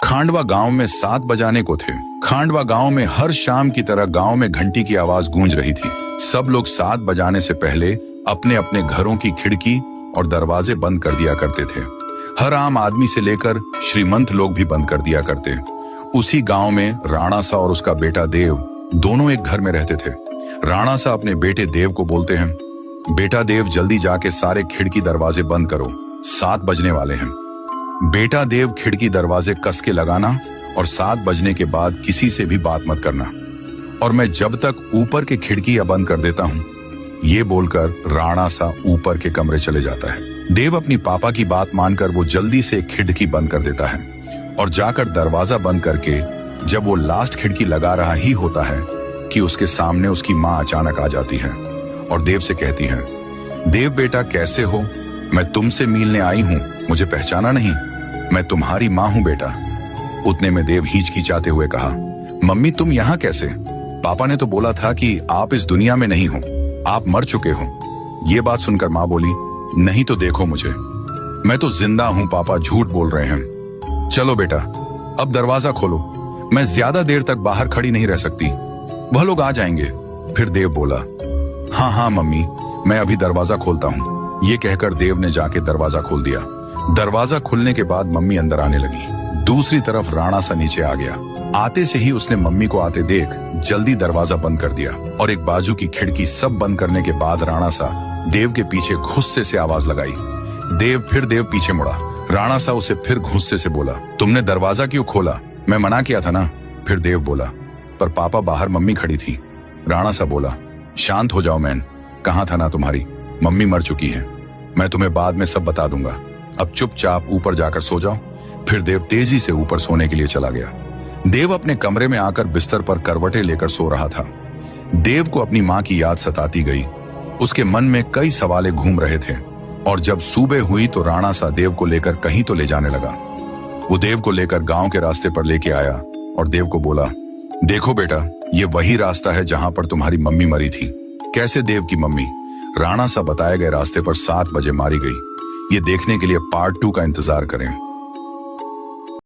खांडवा गांव में 7 बजाने को थे। खांडवा गांव में हर शाम की तरह गांव में घंटी की आवाज गूंज रही थी। सब लोग 7 बजाने से पहले अपने अपने घरों की खिड़की और दरवाजे बंद कर दिया करते थे। हर आम आदमी से लेकर श्रीमंत लोग भी बंद कर दिया करते। उसी गांव में राणा सा और उसका बेटा देव दोनों एक घर में रहते थे। राणा सा अपने बेटे देव को बोलते हैं, बेटा देव जल्दी जाके सारे खिड़की दरवाजे बंद करो, 7 बजने वाले हैं। बेटा देव खिड़की दरवाजे कस के लगाना और 7 बजने के बाद किसी से भी बात मत करना, और मैं जब तक ऊपर के खिड़की बंद कर देता हूं, ये बोलकर राणा सा ऊपर के कमरे चले जाता है। देव अपनी पापा की बात मानकर वो जल्दी से खिड़की बंद कर देता है और जाकर दरवाजा बंद करके जब वो लास्ट खिड़की लगा रहा ही होता है कि उसके सामने उसकी माँ अचानक आ जाती है और देव से कहती है, देव बेटा कैसे हो? मैं तुमसे मिलने आई हूँ, मुझे पहचाना नहीं? मैं तुम्हारी माँ हूँ बेटा। उतने में देव हिचकिचाते हुए कहा, मम्मी तुम यहाँ कैसे? पापा ने तो बोला था कि आप इस दुनिया में नहीं हो, आप मर चुके हो। ये बात सुनकर माँ बोली, नहीं तो देखो मुझे, मैं तो जिंदा हूँ पापा, झूठ बोल रहे हैं। चलो बेटा अब दरवाजा खोलो, मैं ज्यादा देर तक बाहर खड़ी नहीं रह सकती, वह लोग आ जाएंगे। फिर देव बोला, हाँ हाँ मम्मी मैं अभी दरवाजा खोलता हूँ। ये कहकर देव ने जाके दरवाजा खोल दिया। दरवाजा खुलने के बाद मम्मी अंदर आने लगी। दूसरी तरफ राणा सा नीचे आ गया। आते से ही उसने मम्मी को आते देख जल्दी दरवाजा बंद कर दिया और एक बाजू की खिड़की सब बंद करने के बाद राणा सा देव के पीछे गुस्से से आवाज लगाई। देव पीछे मुड़ा। राणा सा उसे फिर गुस्से से बोला, तुमने दरवाजा क्यों खोला? मैं मना किया था ना। फिर देव बोला, पर पापा बाहर मम्मी खड़ी थी। राणा सा बोला, शांत हो जाओ मैन, कहाँ था ना तुम्हारी मम्मी मर चुकी है, मैं तुम्हें बाद में सब बता दूंगा, अब चुपचाप ऊपर जाकर सो जाओ। फिर देव तेजी से ऊपर सोने के लिए चला गया। देव अपने कमरे में आकर बिस्तर पर करवटें लेकर सो रहा था। देव को अपनी माँ की याद सताती गई। उसके मन में कई सवाले घूम रहे थे और जब सुबह हुई तो राणा सा देव को लेकर कहीं तो ले जाने लगा। वो देव को लेकर गांव के रास्ते पर लेके आया और देव को बोला, देखो बेटा ये वही रास्ता है जहां पर तुम्हारी मम्मी मरी थी। कैसे देव की मम्मी राणा सा बताए गए रास्ते पर 7 बजे मारी गई? ये देखने के लिए पार्ट 2 का इंतजार करें।